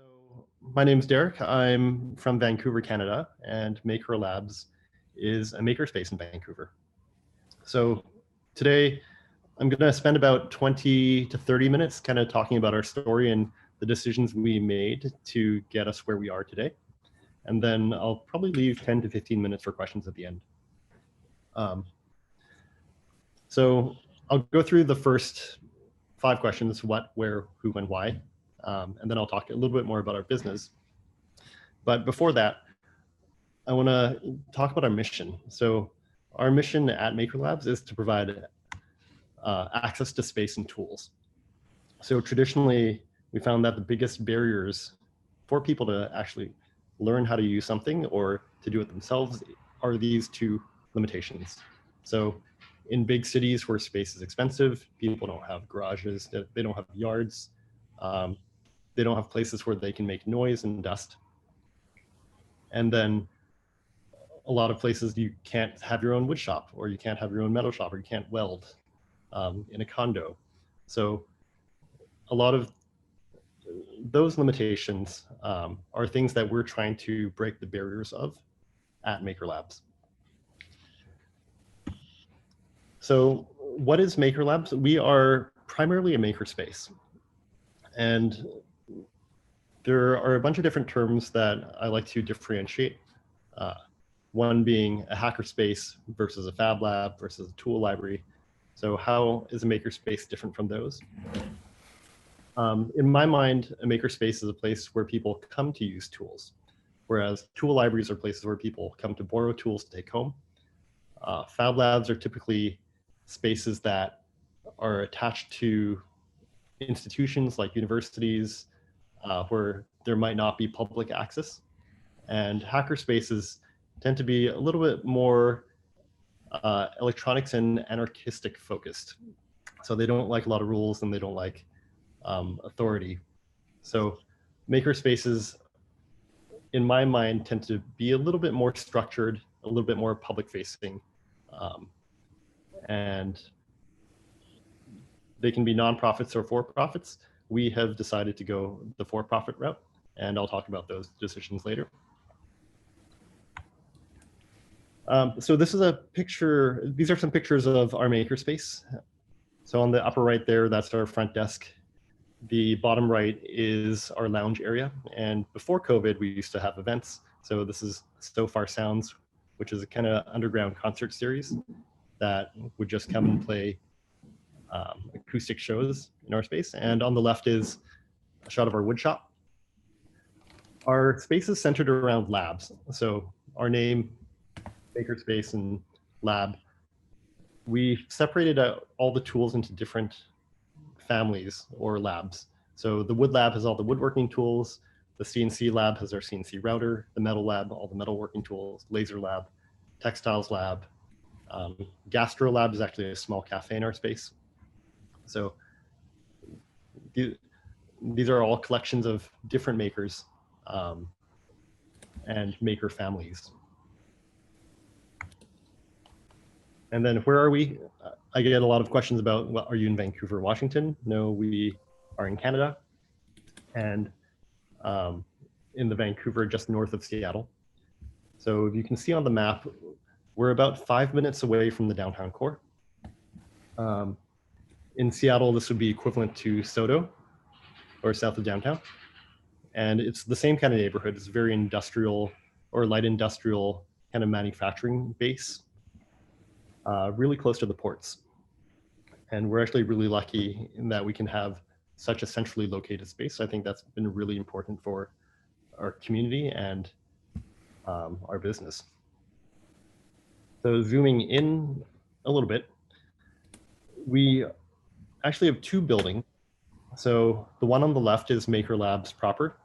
So my name's Derek. I'm from Vancouver, Canada, and Makerlabs is a makerspace in Vancouver. So today I'm going to spend about 20 to 30 minutes kind of talking about our story and the decisions we made to get us where we are today. And then I'll probably leave 10 to 15 minutes for questions at the end. So I'll go through the first 5 questions: what, where, who, and why. And then I'll talk a little bit more about our business. But before that, I want to talk about our mission. So our mission at Makerlabs is to provide access to space and tools. So traditionally, we found that the biggest barriers for people to actually learn how to use something or to do it themselves are these 2 limitations. So in big cities where space is expensive, people don't have garages, they don't have yards, they don't have places where they can make noise and dust. And then a lot of places you can't have your own wood shop, or you can't have your own metal shop, or you can't weld in a condo. So a lot of those limitations are things that we're trying to break the barriers of at Makerlabs. So what is Makerlabs? We are primarily a makerspace. And there are a bunch of different terms that I like to differentiate. One being a hackerspace versus a fab lab versus a tool library. So how is a makerspace different from those? In my mind, a makerspace is a place where people come to use tools, whereas tool libraries are places where people come to borrow tools to take home. Fab labs are typically spaces that are attached to institutions like universities, where there might not be public access. And hackerspaces tend to be a little bit more electronics and anarchistic focused. So they don't like a lot of rules and they don't like authority. So makerspaces, in my mind, tend to be a little bit more structured, a little bit more public facing. And they can be nonprofits or for-profits. We have decided to go the for-profit route, and I'll talk about those decisions later. So this is a picture, these are some pictures of our makerspace. So on the upper right there, that's our front desk. The bottom right is our lounge area. And before COVID, we used to have events. So this is So Far Sounds, which is a kind of underground concert series that would just come and play acoustic shows in our space. And on the left is a shot of our wood shop. Our space is centered around labs. So our name, makerspace and lab, we separated out all the tools into different families or labs. So the wood lab has all the woodworking tools. The CNC lab has our CNC router. The metal lab, all the metalworking tools. Laser lab, textiles lab. Gastro lab is actually a small cafe in our space. So these are all collections of different makers and maker families. And then where are we? I get a lot of questions about, well, are you in Vancouver, Washington? No, we are in Canada and in the Vancouver, just north of Seattle. So if you can see on the map, we're about 5 minutes away from the downtown core. In Seattle, this would be equivalent to SoDo, or south of downtown. And it's the same kind of neighborhood. It's very industrial or light industrial kind of manufacturing base, really close to the ports. And we're actually really lucky in that we can have such a centrally located space. I think that's been really important for our community and our business. So zooming in a little bit, we actually have 2 buildings. So the one on the left is Makerlabs proper,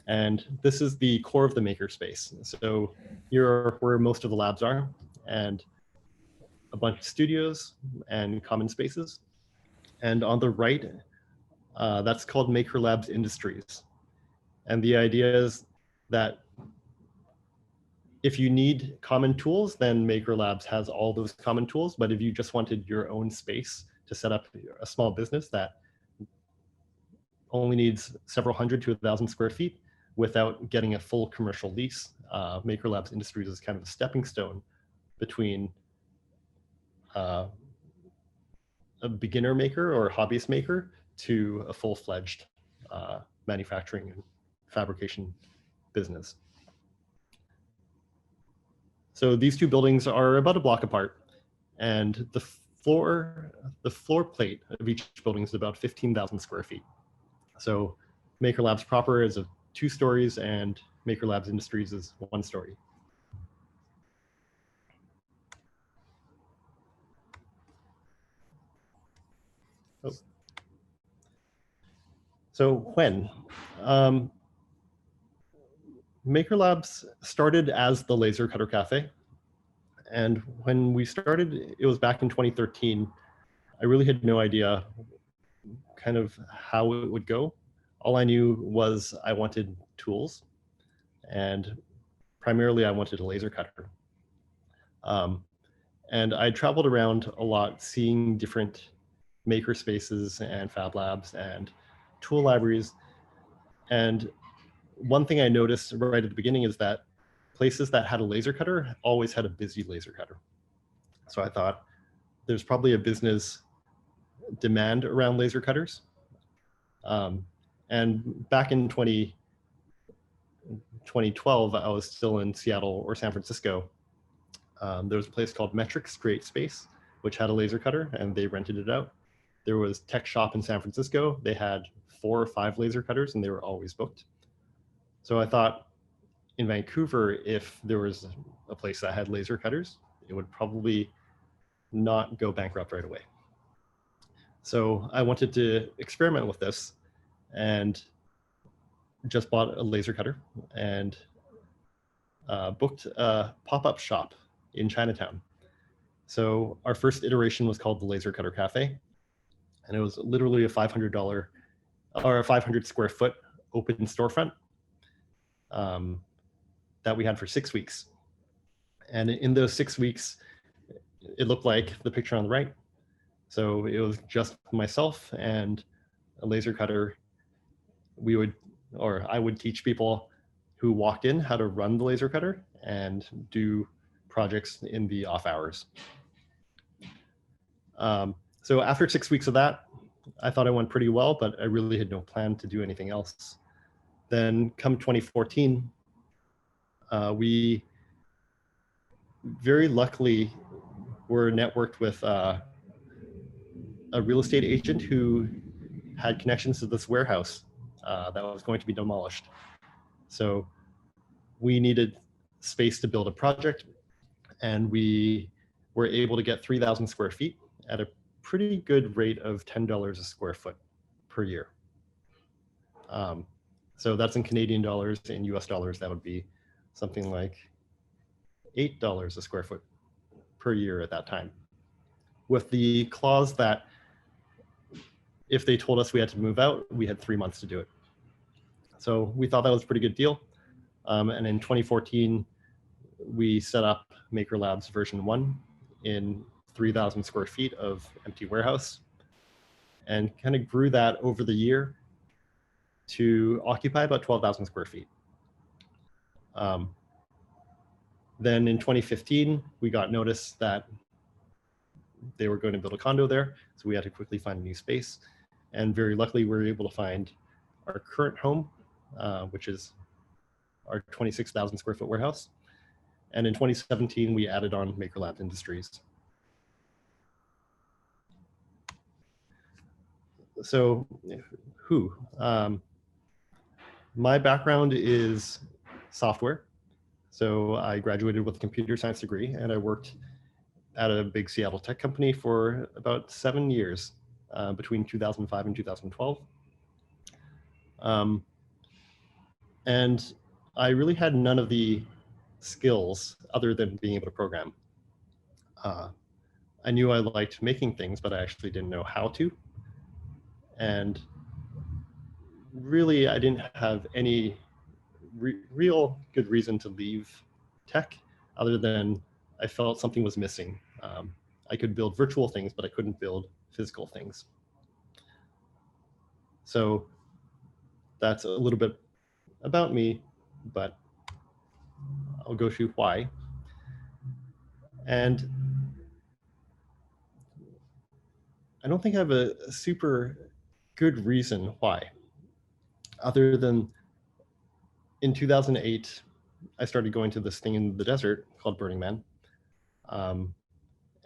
and this is the core of the makerspace. So here are where most of the labs are, and a bunch of studios and common spaces. And on the right, that's called Makerlabs Industries. And the idea is that if you need common tools, then Makerlabs has all those common tools. But if you just wanted your own space to set up a small business that only needs several hundred to 1,000 square feet without getting a full commercial lease. Makerlabs Industries is kind of a stepping stone between a beginner maker or hobbyist maker to a full-fledged manufacturing and fabrication business. So these two buildings are about a block apart, and the floor plate of each building is about 15,000 square feet. So Makerlabs proper is 2 stories, and Makerlabs Industries is 1 story. Oh. So when? Makerlabs started as the Laser Cutter Cafe. And when we started, it was back in 2013. I really had no idea kind of how it would go. All I knew was I wanted tools, and primarily I wanted a laser cutter. And I traveled around a lot seeing different maker spaces and fab labs and tool libraries. And one thing I noticed right at the beginning is that places that had a laser cutter always had a busy laser cutter. So I thought there's probably a business demand around laser cutters. And back in 2012, I was still in Seattle or San Francisco. There was a place called Metrics Create Space, which had a laser cutter, and they rented it out. There was Tech Shop in San Francisco. They had 4 or 5 laser cutters, and they were always booked. So I thought in Vancouver, if there was a place that had laser cutters, it would probably not go bankrupt right away. So I wanted to experiment with this and just bought a laser cutter and booked a pop-up shop in Chinatown. So our first iteration was called the Laser Cutter Cafe, and it was literally a $500 or a 500 square foot open storefront that we had for 6 weeks. And in those 6 weeks, it looked like the picture on the right. So it was just myself and a laser cutter. I would teach people who walked in how to run the laser cutter and do projects in the off hours. So after 6 weeks of that, I thought I went pretty well, but I really had no plan to do anything else. Then come 2014, we very luckily were networked with a real estate agent who had connections to this warehouse that was going to be demolished. So we needed space to build a project, and we were able to get 3,000 square feet at a pretty good rate of $10 a square foot per year. So that's in Canadian dollars. In US dollars, that would be something like $8 a square foot per year at that time, with the clause that if they told us we had to move out, we had 3 months to do it. So we thought that was a pretty good deal. And in 2014, we set up Makerlabs version 1 in 3,000 square feet of empty warehouse, and kind of grew that over the year to occupy about 12,000 square feet. Then in 2015, we got notice that they were going to build a condo there, so we had to quickly find a new space. And very luckily, we were able to find our current home, which is our 26,000 square foot warehouse. And in 2017, we added on Makerlabs Industries. So who? My background is software. So I graduated with a computer science degree, and I worked at a big Seattle tech company for about 7 years, between 2005 and 2012. And I really had none of the skills other than being able to program. I knew I liked making things, but I actually didn't know how to. And really, I didn't have any real good reason to leave tech other than I felt something was missing. I could build virtual things, but I couldn't build physical things. So that's a little bit about me, but I'll go through why. And I don't think I have a super good reason why, other than in 2008, I started going to this thing in the desert called Burning Man.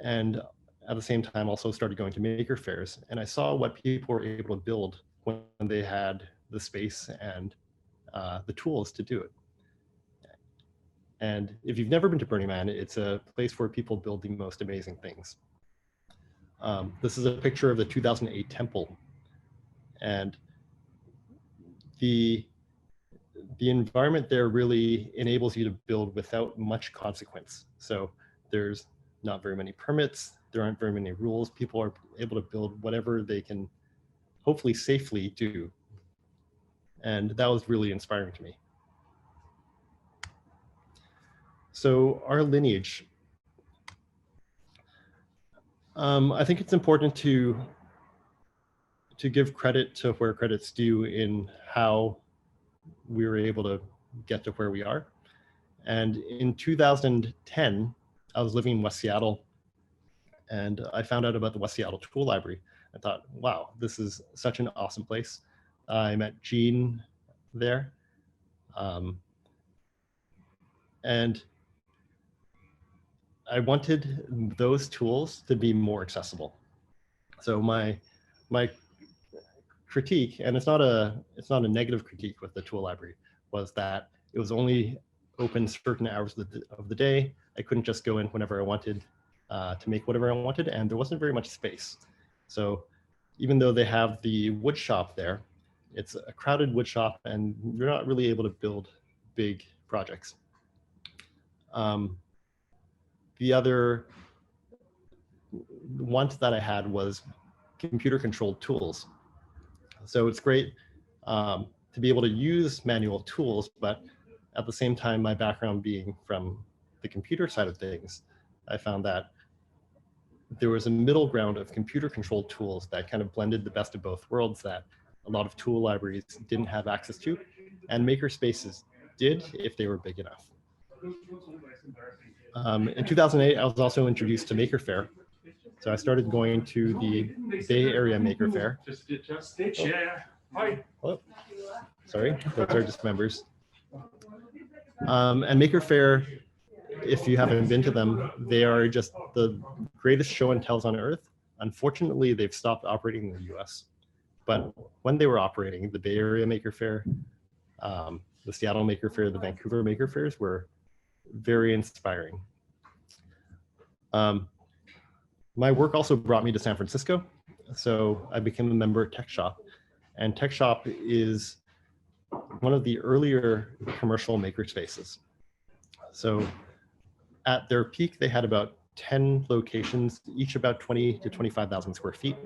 And at the same time, also started going to maker fairs. And I saw what people were able to build when they had the space and the tools to do it. And if you've never been to Burning Man, it's a place where people build the most amazing things. This is a picture of the 2008 temple. And the environment there really enables you to build without much consequence. So there's not very many permits, there aren't very many rules. People are able to build whatever they can hopefully safely do. And that was really inspiring to me. So our lineage. I think it's important to give credit to where credit's due in how we were able to get to where we are. And in 2010, I was living in West Seattle, and I found out about the West Seattle Tool Library. I thought, wow, this is such an awesome place. I met Gene there. And I wanted those tools to be more accessible. So my critique, and it's not a negative critique with the tool library, was that it was only open certain hours of the day. I couldn't just go in whenever I wanted to make whatever I wanted, and there wasn't very much space. So even though they have the wood shop there, it's a crowded wood shop, and you're not really able to build big projects. The other want that I had was computer-controlled tools. So it's great to be able to use manual tools, but at the same time, my background being from the computer side of things, I found that there was a middle ground of computer-controlled tools that kind of blended the best of both worlds that a lot of tool libraries didn't have access to, and maker spaces did if they were big enough. In 2008, I was also introduced to Maker Faire. So I started going to the Bay Area Maker Faire. Oh, sorry, those are just members. And Maker Faire, if you haven't been to them, they are just the greatest show and tells on earth. Unfortunately, they've stopped operating in the US. But when they were operating, the Bay Area Maker Faire, the Seattle Maker Faire, the Vancouver Maker Fairs were very inspiring. My work also brought me to San Francisco. So I became a member at Tech Shop. And Tech Shop is one of the earlier commercial maker spaces. So at their peak, they had about 10 locations, each about 20 to 25,000 square feet.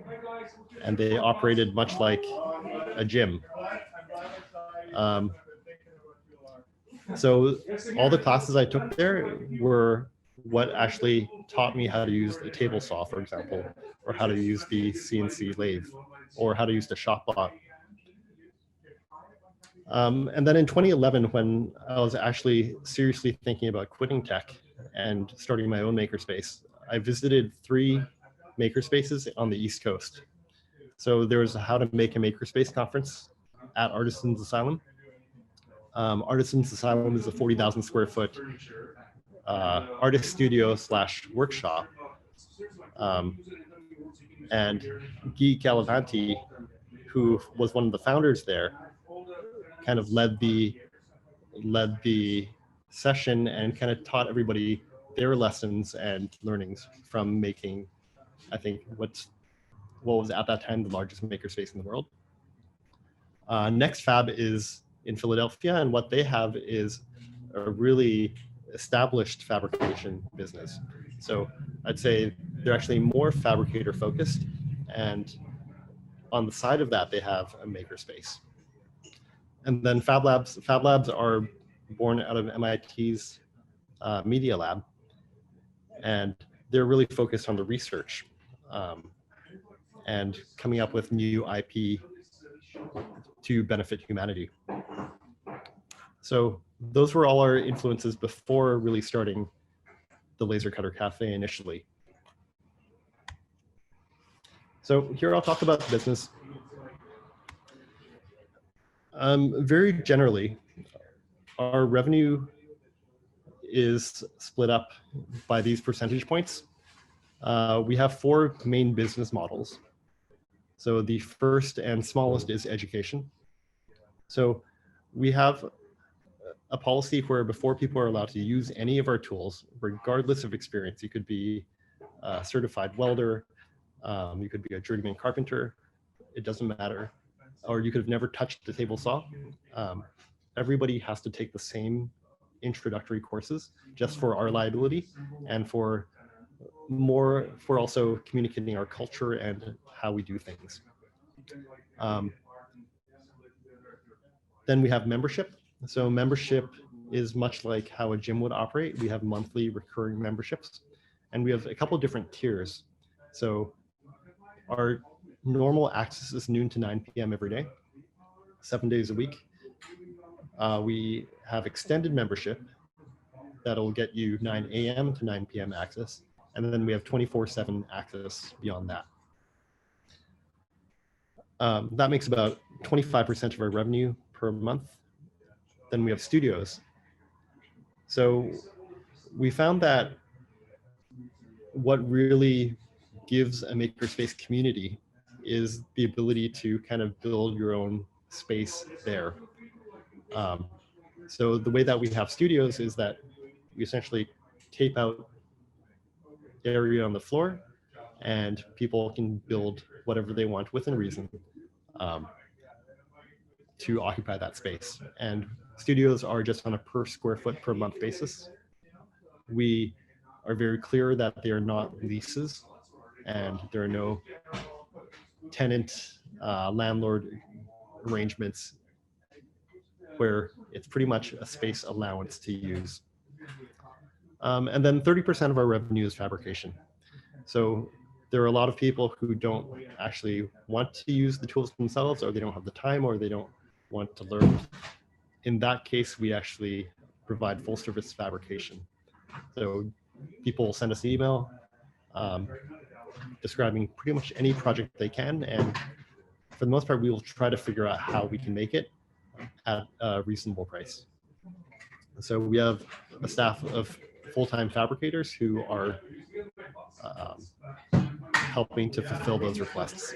And they operated much like a gym. So all the classes I took there were what actually taught me how to use the table saw, for example, or how to use the CNC lathe, or how to use the ShopBot. And then in 2011, when I was actually seriously thinking about quitting tech and starting my own makerspace, I visited 3 makerspaces on the East Coast. So there was a How to Make a Makerspace conference at Artisans Asylum. Artisans Asylum is a 40,000 square foot artist studio / workshop. And Guy Calavanti, who was one of the founders there, kind of led the session and kind of taught everybody their lessons and learnings from making, I think, what was at that time the largest makerspace in the world. Next Fab is in Philadelphia, and what they have is a really established fabrication business. So I'd say they're actually more fabricator focused, and on the side of that, they have a makerspace. And then Fab Labs are born out of MIT's Media Lab, and they're really focused on the research and coming up with new IP to benefit humanity. So those were all our influences before really starting the Laser Cutter Cafe initially. So here I'll talk about the business. Very generally, our revenue is split up by these percentage points. We have 4 main business models. So the first and smallest is education. So we have a policy where before people are allowed to use any of our tools, regardless of experience, you could be a certified welder, you could be a journeyman carpenter, it doesn't matter, or you could have never touched a table saw. Everybody has to take the same introductory courses just for our liability and for also communicating our culture and how we do things. Then we have membership. So membership is much like how a gym would operate. We have monthly recurring memberships, and we have a couple different tiers. So our normal access is noon to 9 p.m. every day, 7 days a week. We have extended membership that'll get you 9 a.m. to 9 p.m. access, and then we have 24/7 access beyond that. That makes about 25% of our revenue per month. Then we have studios. So we found that what really gives a makerspace community is the ability to kind of build your own space there. So the way that we have studios is that we essentially tape out area on the floor, and people can build whatever they want within reason to occupy that space. And studios are just on a per square foot per month basis. We are very clear that they are not leases, and there are no tenant landlord arrangements where it's pretty much a space allowance to use. And then 30% of our revenue is fabrication. So there are a lot of people who don't actually want to use the tools themselves, or they don't have the time, or they don't want to learn. In that case, we actually provide full service fabrication. So people send us an email describing pretty much any project they can, and for the most part, we will try to figure out how we can make it at a reasonable price. So we have a staff of full-time fabricators who are helping to fulfill those requests.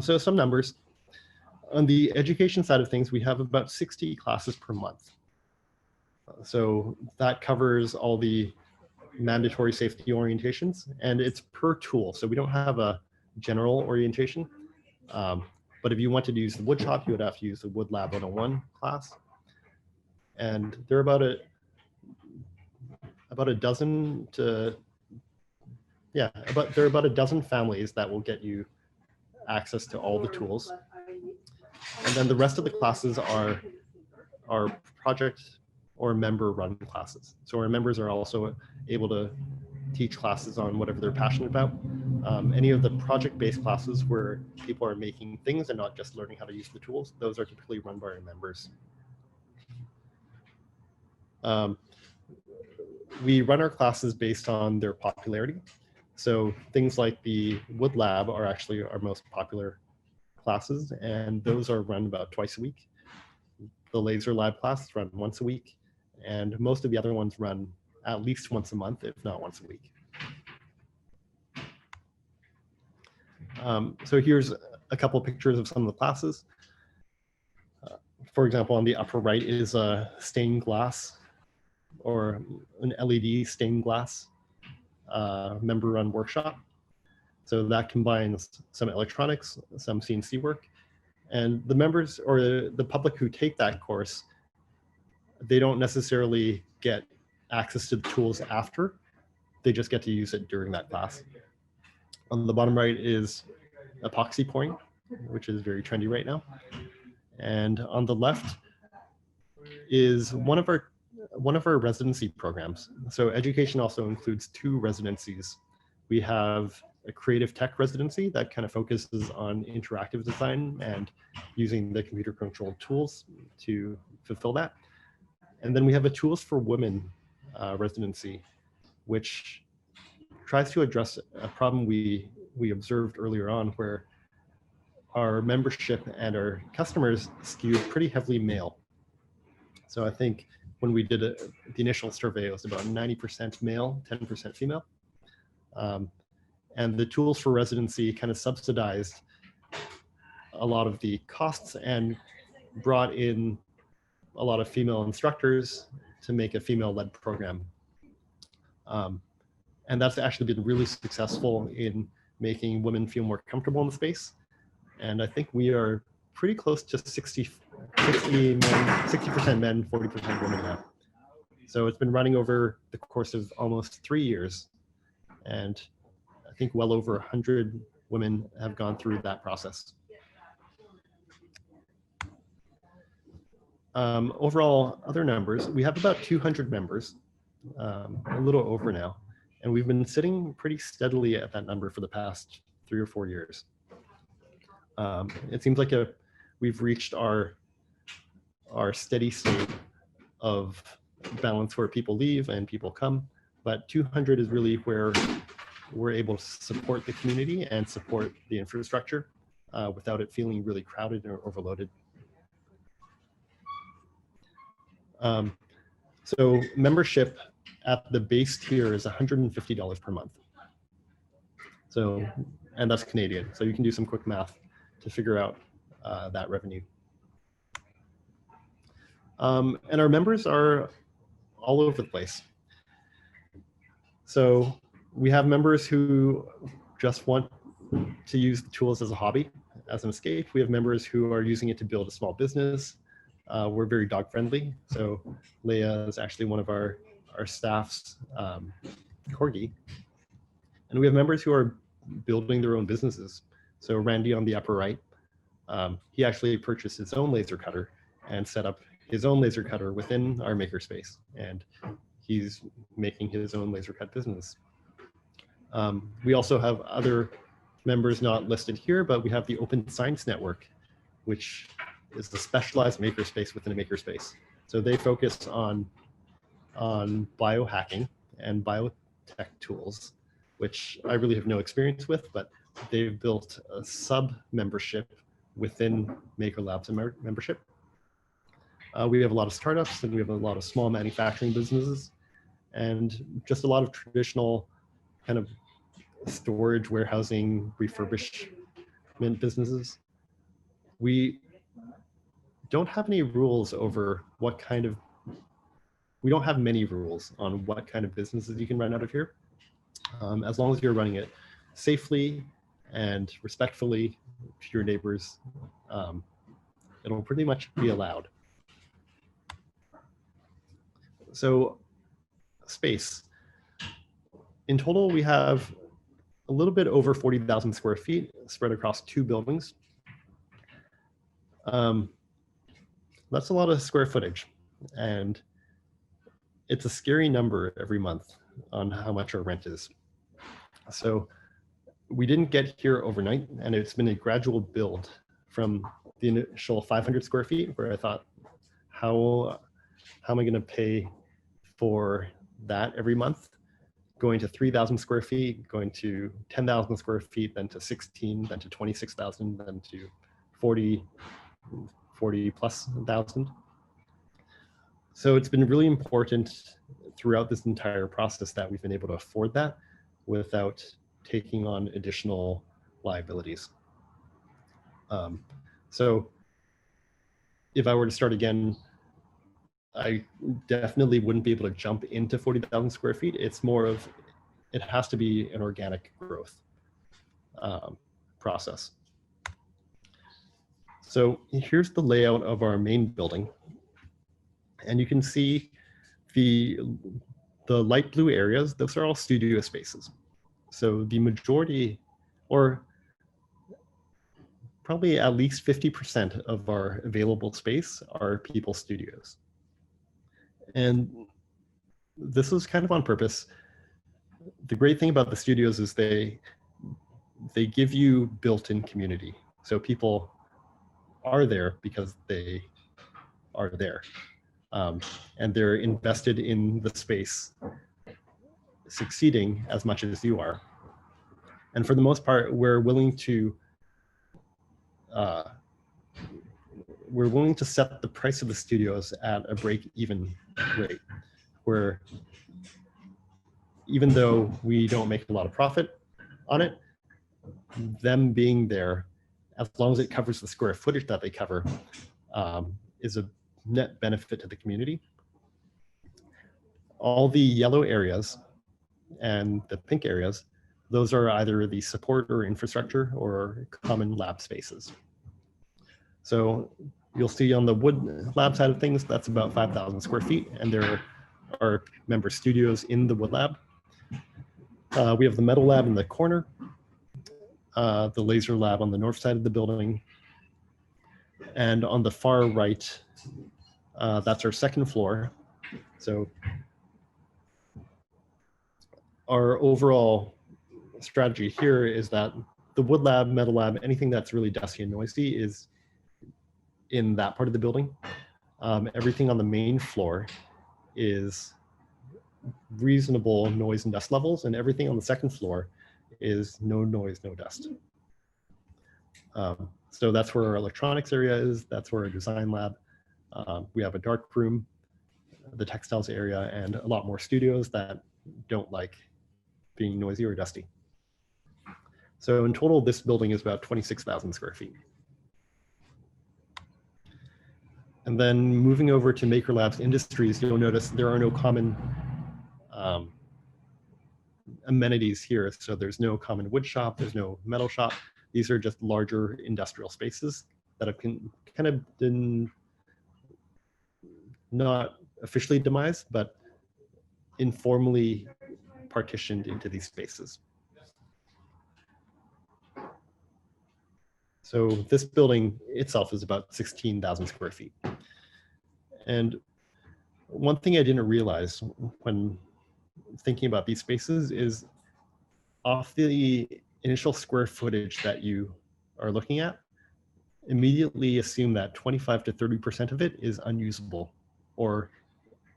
So some numbers. On the education side of things, we have about 60 classes per month. So that covers all the mandatory safety orientations, and it's per tool. So we don't have a general orientation. But if you wanted to use the wood shop, you would have to use the Wood Lab 101 class. And there are about a dozen to, there are about a dozen families that will get you access to all the tools. And then the rest of the classes are project or member run classes. So our members are also able to teach classes on whatever they're passionate about. Any of the project-based classes where people are making things and not just learning how to use the tools, those are typically run by our members. We run our classes based on their popularity. So things like the Wood Lab are actually our most popular classes, and those are run about twice a week. The Laser Lab classes run once a week, and most of the other ones run at least once a month, if not once a week. So here's a couple pictures of some of the classes. For example, on the upper right is a stained glass or an LED stained glass member-run workshop. So that combines some electronics, some CNC work, and the members or the public who take that course, they don't necessarily get access to the tools after, they just get to use it during that class. On the bottom right is epoxy pouring, which is very trendy right now. And on the left is one of our residency programs. So education also includes 2 residencies. We have a creative tech residency that kind of focuses on interactive design and using the computer controlled tools to fulfill that. And then we have a tools for women residency, which tries to address a problem we observed earlier on, where our membership and our customers skewed pretty heavily male. So I think when we did the initial survey, it was about 90% male, 10% female. And the tools for residency kind of subsidized a lot of the costs and brought in a lot of female instructors to make a female-led program. And that's actually been really successful in making women feel more comfortable in the space. And I think we are pretty close to 60% men, 40% women now. So it's been running over the course of almost 3 years. And I think well over 100 women have gone through that process. Overall, other numbers, we have about 200 members, a little over now. And we've been sitting pretty steadily at that number for the past 3 or 4 years. It seems like we've reached our steady state of balance where people leave and people come, but 200 is really where we're able to support the community and support the infrastructure without it feeling really crowded or overloaded. So membership at the base tier is $150 per month. So, and that's Canadian. So you can do some quick math to figure out that revenue. And our members are all over the place. So we have members who just want to use the tools as a hobby, as an escape. We have members who are using it to build a small business. We're very dog friendly. So Leia is actually one of our staff's corgi. And we have members who are building their own businesses. So Randy on the upper right, he actually purchased his own laser cutter and set up his own laser cutter within our makerspace. And he's making his own laser cut business. We also have other members not listed here, but we have the Open Science Network, which is the specialized makerspace within a makerspace. So they focus on biohacking and biotech tools, which I really have no experience with, but they've built a sub-membership within Makerlabs membership. We have a lot of startups and we have a lot of small manufacturing businesses and just a lot of traditional kind of storage, warehousing, refurbishment businesses. We don't have any rules over what kind of, we don't have many rules on what kind of businesses you can run out of here. As long as you're running it safely and respectfully to your neighbors, it'll pretty much be allowed. So space. In total, we have a little bit over 40,000 square feet spread across 2 buildings. That's a lot of square footage, and it's a scary number every month on how much our rent is. So we didn't get here overnight, and it's been a gradual build from the initial 500 square feet, where I thought, how am I going to pay for that every month? Going to 3,000 square feet, going to 10,000 square feet, then to 16, then to 26,000, then to 40 plus thousand. So it's been really important throughout this entire process that we've been able to afford that without taking on additional liabilities. So if I were to start again, I definitely wouldn't be able to jump into 40,000 square feet. It's more of, it has to be an organic growth process. So here's the layout of our main building. And you can see the light blue areas, those are all studio spaces. So the majority, or probably at least 50% of our available space are people studios. And this was kind of on purpose. The great thing about the studios is they they give you built-in community. So people are there because they are there. And they're invested in the space succeeding as much as you are. And for the most part, we're willing to set the price of the studios at a break-even rate, where even though we don't make a lot of profit on it, them being there, as long as it covers the square footage that they cover, is a net benefit to the community. All the yellow areas and the pink areas, those are either the support or infrastructure or common lab spaces. So you'll see on the wood lab side of things, that's about 5,000 square feet, and there are member studios in the wood lab. We have the metal lab in the corner, the laser lab on the north side of the building, and on the far right, that's our second floor. So our overall strategy here is that the wood lab, metal lab, anything that's really dusty and noisy is in that part of the building. Everything on the main floor is reasonable noise and dust levels, and everything on the second floor is no noise, no dust. So that's where our electronics area is. That's where our design lab. We have a dark room, the textiles area, and a lot more studios that don't like being noisy or dusty. So in total, this building is about 26,000 square feet. And then moving over to Makerlabs Industries, you'll notice there are no common amenities here. So there's no common wood shop, there's no metal shop. These are just larger industrial spaces that have kind of been not officially demised, but informally partitioned into these spaces. So this building itself is about 16,000 square feet. And one thing I didn't realize when thinking about these spaces is off the initial square footage that you are looking at, immediately assume that 25 to 30% of it is unusable, or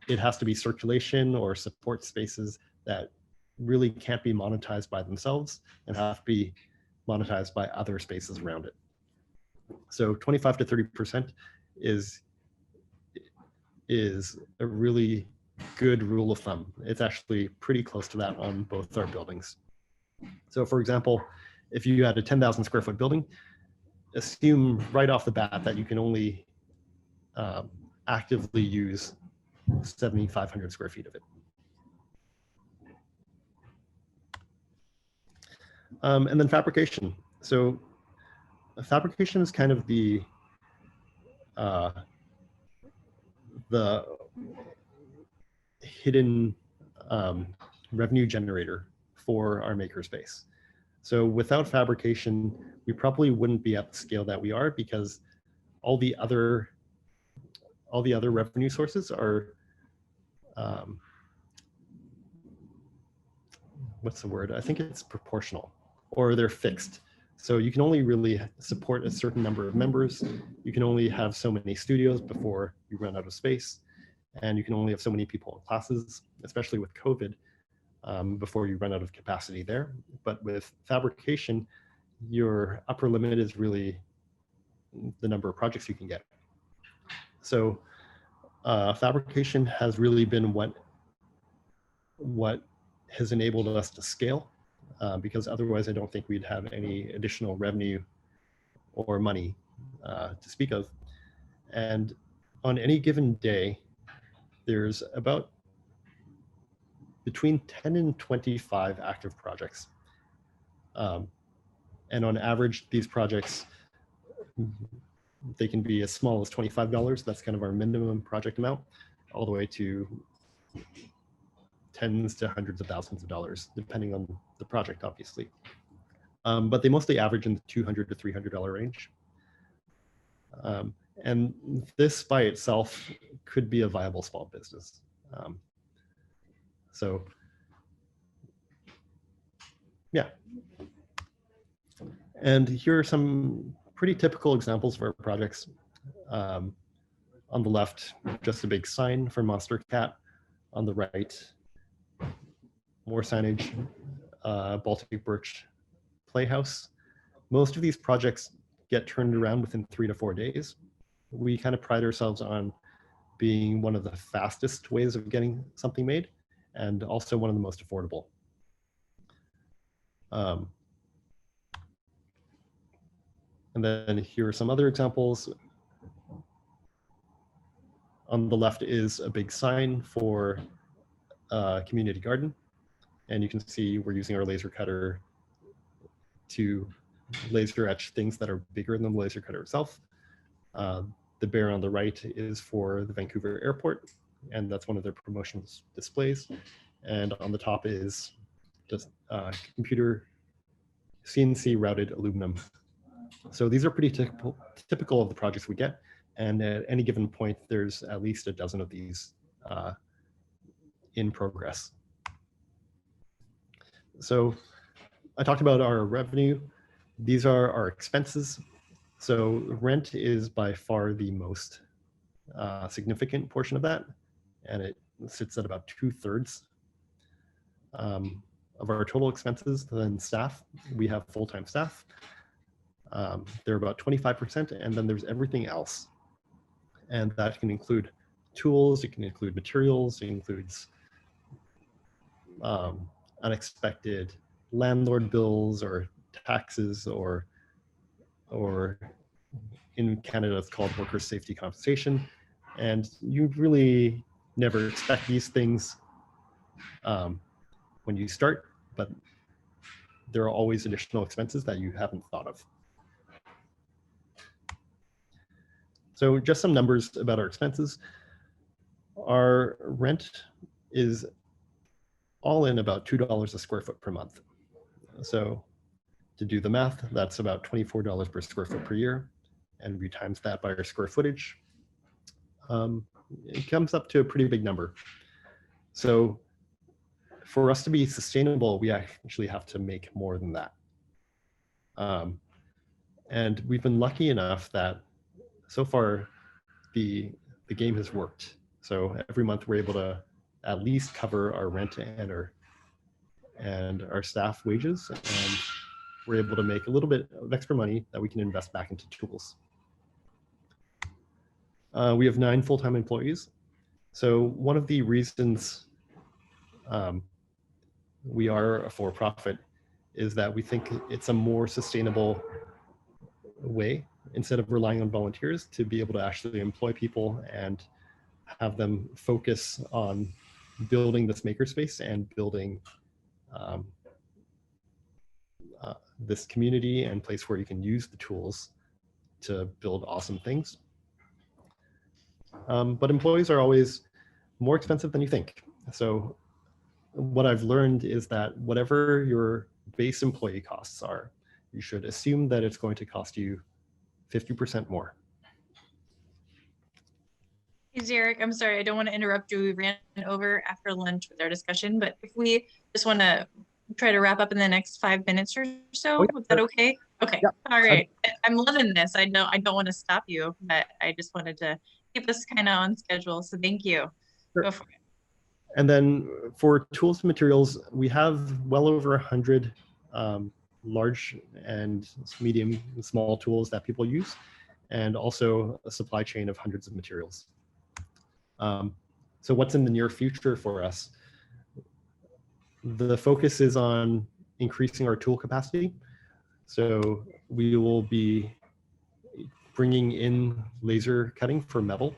it has to be circulation or support spaces that really can't be monetized by themselves and have to be monetized by other spaces around it. So 25 to 30% is a really good rule of thumb. It's actually pretty close to that on both our buildings. So for example, if you had a 10,000 square foot building, assume right off the bat that you can only actively use 7,500 square feet of it. And then fabrication. So fabrication is kind of the hidden revenue generator for our makerspace. So without fabrication, we probably wouldn't be at the scale that we are, because all the other revenue sources are what's the word? I think it's proportional, or they're fixed. So you can only really support a certain number of members. You can only have so many studios before you run out of space. And you can only have so many people in classes, especially with COVID, before you run out of capacity there. But with fabrication, your upper limit is really the number of projects you can get. So fabrication has really been what has enabled us to scale. Because otherwise I don't think we'd have any additional revenue or money to speak of. And on any given day, there's about between 10 and 25 active projects. And on average, these projects, they can be as small as $25. That's kind of our minimum project amount, all the way to tens to hundreds of thousands of dollars, depending on the project, obviously. But they mostly average in the $200 to $300 range. And this by itself could be a viable small business. So, yeah. And here are some pretty typical examples of our projects. On the left, just a big sign for Monster Cat. On the right, more signage, Baltic Birch Playhouse. Most of these projects get turned around within 3 to 4 days. We kind of pride ourselves on being one of the fastest ways of getting something made, and also one of the most affordable. And then here are some other examples. On the left is a big sign for a community garden. And you can see we're using our laser cutter to laser etch things that are bigger than the laser cutter itself. The bear on the right is for the Vancouver airport, and that's one of their promotional displays. And on the top is just computer CNC routed aluminum. So these are pretty typical of the projects we get. And at any given point, there's at least a dozen of these in progress. So I talked about our revenue. These are our expenses. So rent is by far the most significant portion of that, and it sits at about 2/3 of our total expenses. Then staff, we have full-time staff. They're about 25%, and then there's everything else. And that can include tools, it can include materials, it includes unexpected landlord bills or taxes, or in Canada it's called worker safety compensation. And you really never expect these things when you start, but there are always additional expenses that you haven't thought of. So just some numbers about our expenses. Our rent is all in about $2 a square foot per month. So to do the math, that's about $24 per square foot per year. And we times that by our square footage, it comes up to a pretty big number. So for us to be sustainable, we actually have to make more than that. And we've been lucky enough that so far the game has worked. So every month we're able to at least cover our rent and our staff wages, and we're able to make a little bit of extra money that we can invest back into tools. We have 9 full-time employees. So one of the reasons we are a for-profit is that we think it's a more sustainable way, instead of relying on volunteers, to be able to actually employ people and have them focus on building this makerspace and building this community and place where you can use the tools to build awesome things. But employees are always more expensive than you think. So what I've learned is that whatever your base employee costs are, you should assume that it's going to cost you 50% more. Hey, Zarek, I'm sorry, I don't want to interrupt you. We ran over after lunch with our discussion, but if we just want to try to wrap up in the next 5 minutes or so, Oh, yeah, is that okay? Okay, yeah. All right. I'm loving this. I don't want to stop you, but I just wanted to keep us kind of on schedule. So thank you. Sure. Go for it. And then for tools and materials, we have well over 100 large and medium and small tools that people use, and also a supply chain of hundreds of materials. So what's in the near future for us? The focus is on increasing our tool capacity. So we will be bringing in laser cutting for metal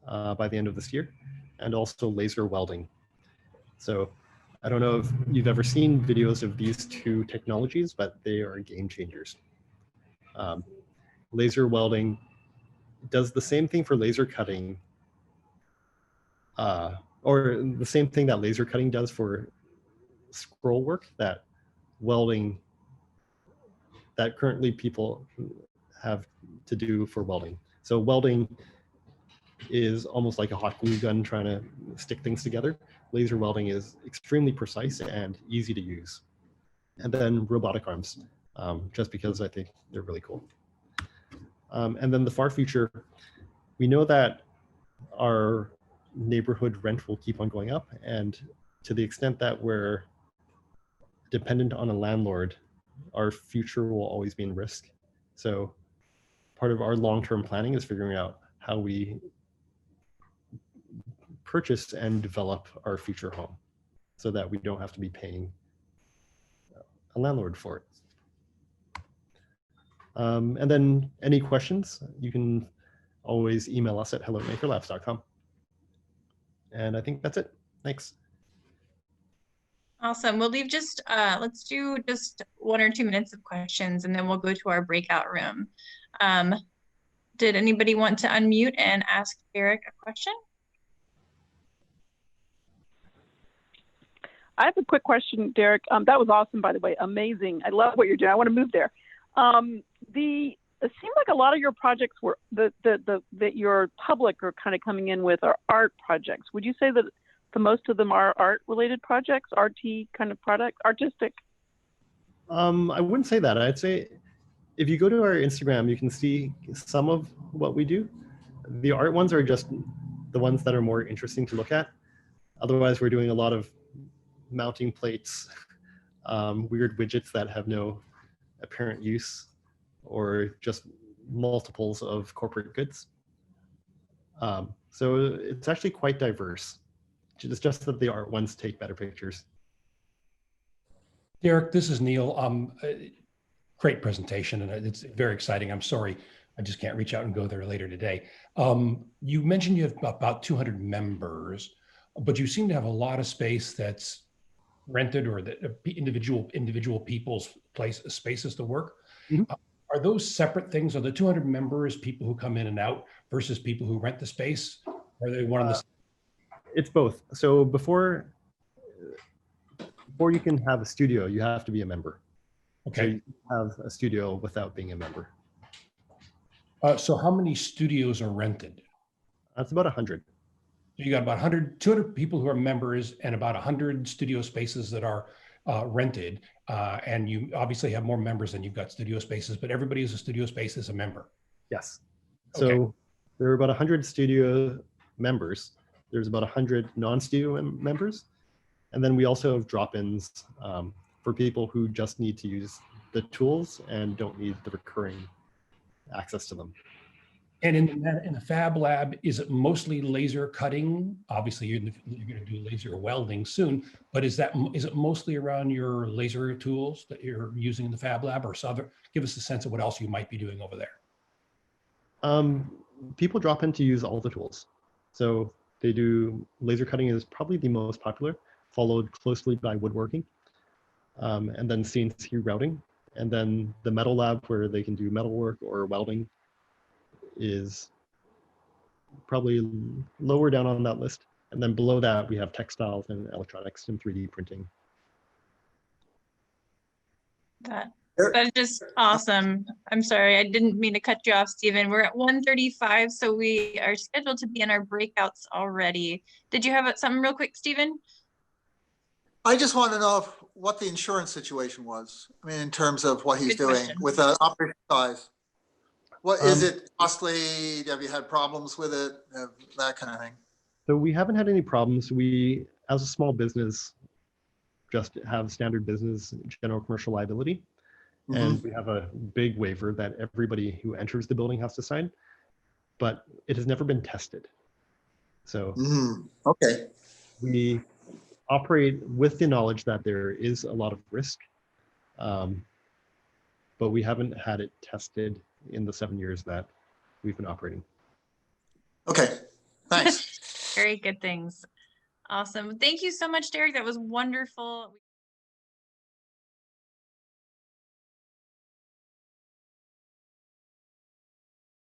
by the end of this year, and also laser welding. So I don't know if you've ever seen videos of these two technologies, but they are game changers. Laser welding does the same thing for laser cutting, or the same thing that laser cutting does for scroll work that welding, that currently people have to do for welding. So welding is almost like a hot glue gun trying to stick things together. Laser welding is extremely precise and easy to use. And then robotic arms. just because I think they're really cool. And then the far future, we know that our neighborhood rent will keep on going up, and to the extent that we're dependent on a landlord, our future will always be in risk. So part of our long-term planning is figuring out how we purchase and develop our future home so that we don't have to be paying a landlord for it. And then any questions, you can always email us at hello@makerlabs.com. And I think that's it. Thanks. Awesome. We'll leave just, let's do just 1 or 2 minutes of questions, and then we'll go to our breakout room. Did anybody want to unmute and ask Eric a question? I have a quick question, Derek. That was awesome, by the way. Amazing. I love what you're doing. I want to move there. It seemed like a lot of your projects were that your public are kind of coming in with are art projects. Would you say that the most of them are art-related projects, RT kind of product, artistic? I wouldn't say that. I'd say if you go to our Instagram, you can see some of what we do. The art ones are just the ones that are more interesting to look at. Otherwise, we're doing a lot of mounting plates, weird widgets that have no apparent use, or just multiples of corporate goods. So it's actually quite diverse. It's just that the art ones take better pictures. Derek, this is Neil. Great presentation, and it's very exciting. I'm sorry, I just can't reach out and go there later today. You mentioned you have about 200 members, but you seem to have a lot of space that's rented or that individual people's spaces to work. Mm-hmm. Are those separate things? Are the 200 members people who come in and out versus people who rent the space? Are they one of the? It's both. So before you can have a studio, you have to be a member. Okay. So you can have a studio without being a member. So how many studios are rented? That's about 100. So you got about 200 people who are members and about 100 studio spaces that are rented. And you obviously have more members than you've got studio spaces, but everybody who's a studio space is a member. Yes. So Okay. there are about 100 studio members. There's about 100 non-studio members. And then we also have drop-ins for people who just need to use the tools and don't need the recurring access to them. And in the Fab Lab, is it mostly laser cutting? Obviously, you're going to do laser welding soon, but is it mostly around your laser tools that you're using in the Fab Lab, or other? Give us a sense of what else you might be doing over there. People drop in to use all the tools. So they do laser cutting is probably the most popular, followed closely by woodworking, and then CNC routing, and then the metal lab where they can do metalwork or welding is probably lower down on that list. And then below that, we have textiles and electronics and 3D printing. That is just awesome. I'm sorry, I didn't mean to cut you off, Stephen. We're at 1:35, so we are scheduled to be in our breakouts already. Did you have something real quick, Stephen? I just want to know what the insurance situation was. I mean, in terms of what he's doing with an operation size. What is it costly? Have you had problems with it? That kind of thing. So we haven't had any problems. We, as a small business, just have standard business general commercial liability. Mm-hmm. And we have a big waiver that everybody who enters the building has to sign, but it has never been tested. So okay. We operate with the knowledge that there is a lot of risk, but we haven't had it tested in the 7 years that we've been operating. Okay, thanks. Very good things. Awesome. Thank you so much, Derek. That was wonderful.